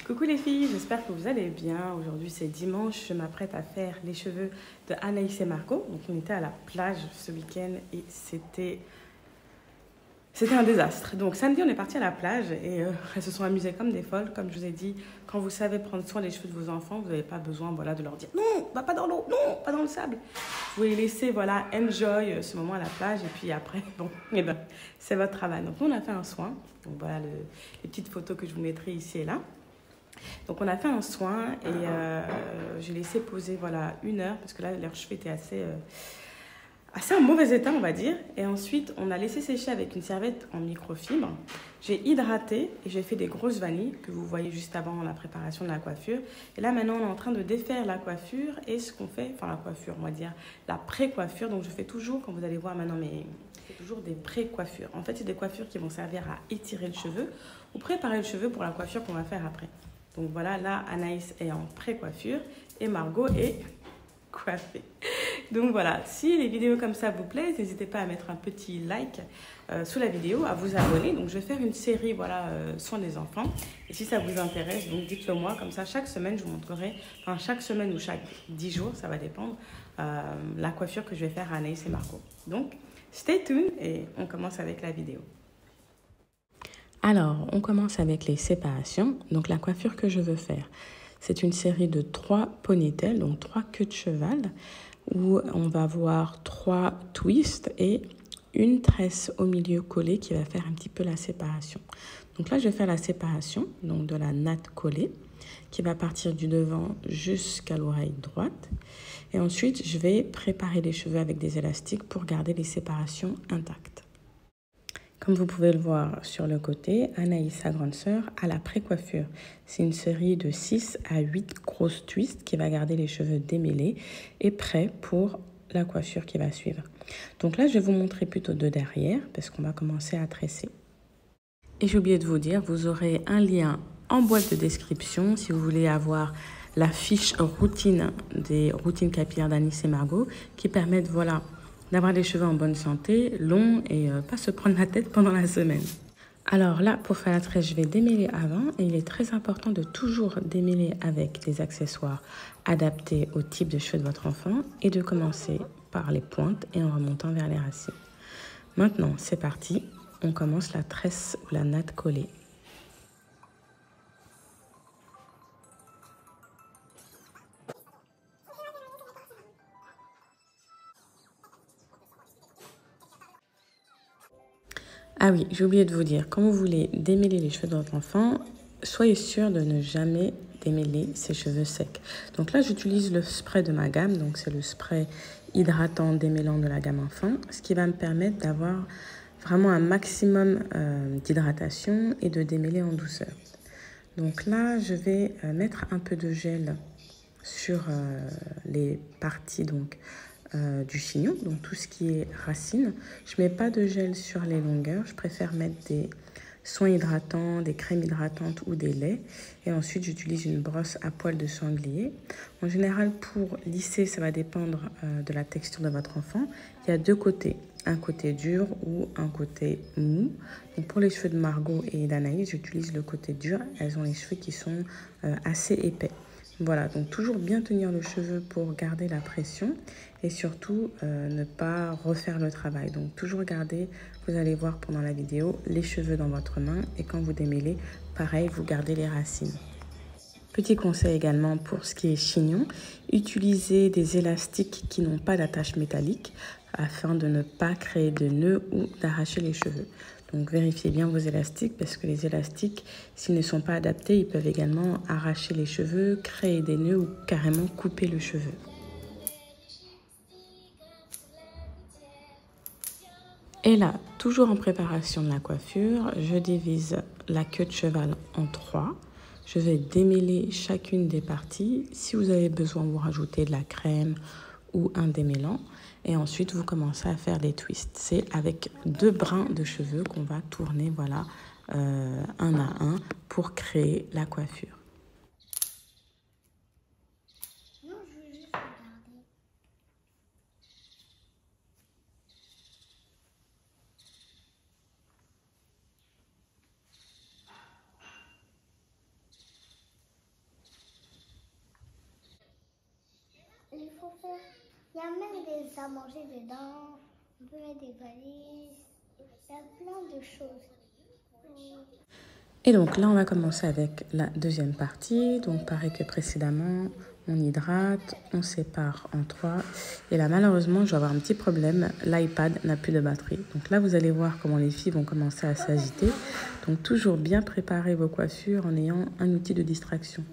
Coucou les filles, j'espère que vous allez bien. Aujourd'hui c'est dimanche, je m'apprête à faire les cheveux de Anaïs et Margot. Donc on était à la plage ce week-end et c'était un désastre. Donc samedi on est parti à la plage et elles se sont amusées comme des folles. Comme je vous ai dit, quand vous savez prendre soin des cheveux de vos enfants, vous n'avez pas besoin de leur dire non, va pas dans l'eau, non, pas dans le sable. Vous les laissez enjoy ce moment à la plage et puis après, bon, c'est votre travail. Donc nous on a fait un soin. Donc voilà les petites photos que je vous mettrai ici et là. Donc on a fait un soin et j'ai laissé poser 1 heure parce que là leurs cheveux étaient assez en mauvais état on va dire. Et ensuite on a laissé sécher avec une serviette en microfibre. J'ai hydraté et j'ai fait des grosses vanilles que vous voyez juste avant la préparation de la coiffure. Et là maintenant on est en train de défaire la coiffure et ce qu'on fait, enfin la coiffure on va dire la pré-coiffure. Donc je fais toujours, quand vous allez voir maintenant toujours des pré-coiffures. En fait c'est des coiffures qui vont servir à étirer le cheveu ou préparer le cheveu pour la coiffure qu'on va faire après. Donc voilà, là, Anaïs est en pré-coiffure et Margot est coiffée. Donc voilà, si les vidéos comme ça vous plaisent, n'hésitez pas à mettre un petit like sous la vidéo, à vous abonner. Donc je vais faire une série, soins des enfants. Et si ça vous intéresse, donc dites-le moi. Comme ça, chaque semaine, je vous montrerai, enfin chaque semaine ou chaque 10 jours, ça va dépendre, la coiffure que je vais faire à Anaïs et Margot. Donc, stay tuned et on commence avec la vidéo. Alors, on commence avec les séparations. Donc, la coiffure que je veux faire, c'est une série de 3 ponytails, donc 3 queues de cheval, où on va avoir 3 twists et une tresse au milieu collée qui va faire un petit peu la séparation. Donc là, je vais faire la séparation donc de la natte collée qui va partir du devant jusqu'à l'oreille droite. Et ensuite, je vais préparer les cheveux avec des élastiques pour garder les séparations intactes. Comme vous pouvez le voir sur le côté, Anaïs, sa grande sœur, a la pré-coiffure. C'est une série de 6 à 8 grosses twists qui va garder les cheveux démêlés et prêts pour la coiffure qui va suivre. Donc là, je vais vous montrer plutôt de derrière parce qu'on va commencer à tresser. Et j'ai oublié de vous dire, vous aurez un lien en boîte de description si vous voulez avoir la fiche routine des routines capillaires d'Anaïs et Margot qui permettent, d'avoir les cheveux en bonne santé, longs et pas se prendre la tête pendant la semaine. Alors là, pour faire la tresse, je vais démêler avant et il est très important de toujours démêler avec des accessoires adaptés au type de cheveux de votre enfant et de commencer par les pointes et en remontant vers les racines. Maintenant, c'est parti, on commence la tresse ou la natte collée. Ah oui, j'ai oublié de vous dire, quand vous voulez démêler les cheveux de votre enfant, soyez sûr de ne jamais démêler ses cheveux secs. Donc là, j'utilise le spray de ma gamme, donc c'est le spray hydratant démêlant de la gamme enfant, ce qui va me permettre d'avoir vraiment un maximum d'hydratation et de démêler en douceur. Donc là, je vais mettre un peu de gel sur les parties du chignon, donc tout ce qui est racine. Je ne mets pas de gel sur les longueurs, je préfère mettre des soins hydratants, des crèmes hydratantes ou des laits. Et ensuite, j'utilise une brosse à poils de sanglier. En général, pour lisser, ça va dépendre de la texture de votre enfant. Il y a 2 côtés, un côté dur ou un côté mou. Donc pour les cheveux de Margot et d'Anaïs, j'utilise le côté dur. Elles ont les cheveux qui sont assez épais. Voilà, donc toujours bien tenir le cheveu pour garder la pression et surtout ne pas refaire le travail. Donc toujours garder, vous allez voir pendant la vidéo, les cheveux dans votre main et quand vous démêlez, pareil, vous gardez les racines. Petit conseil également pour ce qui est chignon, utilisez des élastiques qui n'ont pas d'attache métallique afin de ne pas créer de nœuds ou d'arracher les cheveux. Donc vérifiez bien vos élastiques parce que les élastiques, s'ils ne sont pas adaptés, ils peuvent également arracher les cheveux, créer des nœuds ou carrément couper le cheveu. Et là, toujours en préparation de la coiffure, je divise la queue de cheval en 3. Je vais démêler chacune des parties. Si vous avez besoin, vous rajoutez de la crème ou un démêlant. Et ensuite, vous commencez à faire les twists. C'est avec 2 brins de cheveux qu'on va tourner, un à un pour créer la coiffure. Il y a même des à manger dedans. On peut mettre des valises. Il y a plein de choses. Et donc là, on va commencer avec la deuxième partie. Donc pareil que précédemment, on hydrate, on sépare en 3. Et là, malheureusement, je vais avoir un petit problème. L'iPad n'a plus de batterie. Donc là, vous allez voir comment les filles vont commencer à s'agiter. Donc toujours bien préparer vos coiffures en ayant un outil de distraction.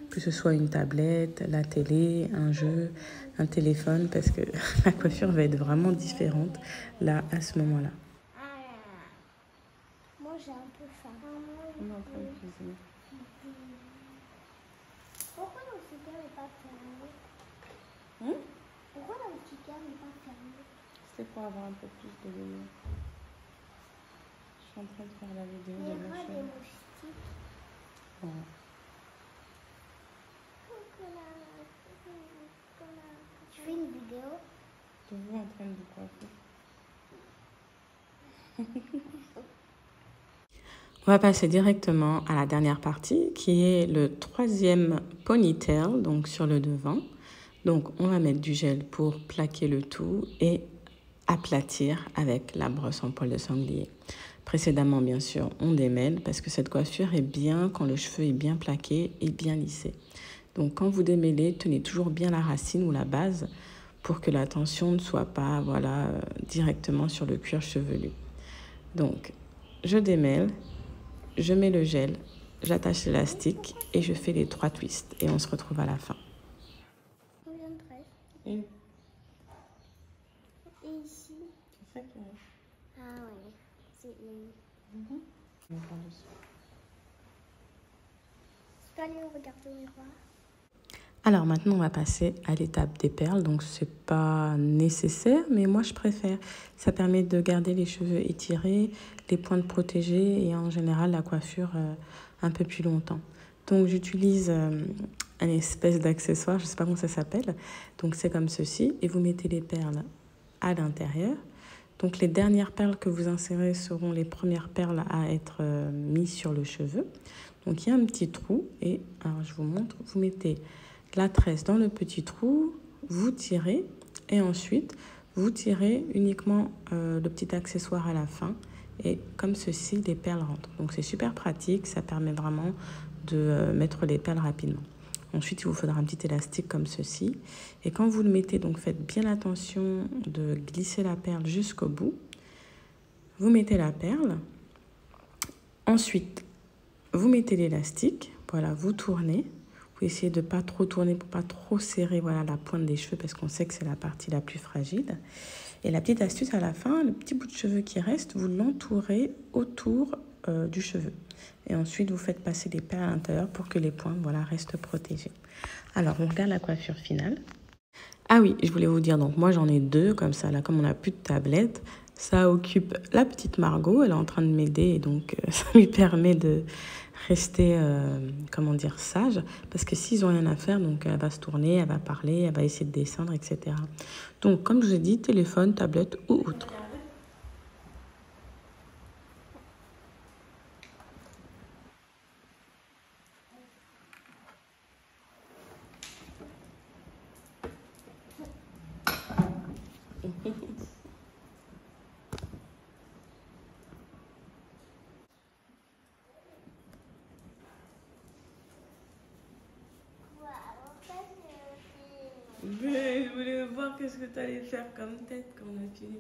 Que ce soit une tablette, la télé, un jeu, un téléphone. Parce que la coiffure va être vraiment différente là, à ce moment-là. Moi, j'ai un peu faim. On est en train de cuisiner. Pourquoi le chicken n'est pas fermé? Pourquoi le chicken n'est pas fermé? C'est pour avoir un peu plus de lumière. Je suis en train de faire la vidéo Il y de a mes pas des cheveux. moustiques. Ouais. Tu fais une vidéo? De vous en train de coiffer. On va passer directement à la dernière partie qui est le troisième ponytail, donc sur le devant. Donc on va mettre du gel pour plaquer le tout et aplatir avec la brosse en poil de sanglier. Précédemment, bien sûr, on démêle parce que cette coiffure est bien quand le cheveu est bien plaqué et bien lissé. Donc quand vous démêlez, tenez toujours bien la racine ou la base pour que la tension ne soit pas directement sur le cuir chevelu. Donc je démêle. Je mets le gel, j'attache l'élastique et je fais les 3 twists. Et on se retrouve à la fin. Combien de tresses? Une. Et ici? C'est ça qui reste. Ah oui, c'est une. On va faire dessus. Tu peux aller regarder au miroir? Alors maintenant, on va passer à l'étape des perles. Donc, c'est pas nécessaire, mais moi, je préfère. Ça permet de garder les cheveux étirés, les pointes protégées et en général, la coiffure un peu plus longtemps. Donc, j'utilise un espèce d'accessoire, je sais pas comment ça s'appelle. Donc, c'est comme ceci. Et vous mettez les perles à l'intérieur. Donc, les dernières perles que vous insérez seront les premières perles à être mises sur le cheveu. Donc, il y a un petit trou. Et alors, je vous montre. Vous mettez la tresse dans le petit trou, vous tirez et ensuite vous tirez uniquement le petit accessoire à la fin et comme ceci les perles rentrent. Donc c'est super pratique, ça permet vraiment de mettre les perles rapidement. Ensuite il vous faudra un petit élastique comme ceci et quand vous le mettez, donc faites bien attention de glisser la perle jusqu'au bout. Vous mettez la perle, ensuite vous mettez l'élastique, voilà, vous tournez. Vous essayez de ne pas trop tourner pour pas trop serrer la pointe des cheveux parce qu'on sait que c'est la partie la plus fragile. Et la petite astuce à la fin, le petit bout de cheveux qui reste, vous l'entourez autour du cheveu. Et ensuite, vous faites passer les perles à l'intérieur pour que les pointes restent protégées. Alors, on regarde la coiffure finale. Ah oui, je voulais vous dire, donc moi j'en ai 2 comme ça, là, comme on n'a plus de tablette. Ça occupe la petite Margot, elle est en train de m'aider et donc ça lui permet de rester, sage. Parce que s'ils n'ont rien à faire, donc elle va se tourner, elle va parler, elle va essayer de descendre, etc. Donc comme je vous ai dit, téléphone, tablette ou autre. Mais je voulais voir qu'est-ce que tu allais faire comme tête quand on a fini.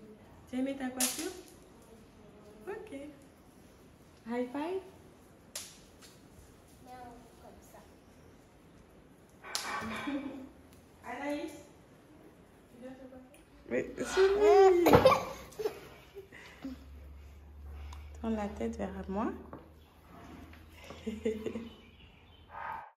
Tu as aimé ta coiffure? Ok. High five? Non, comme ça. Anaïs? Tu viens te coiffer? Oui, tourne la tête vers moi.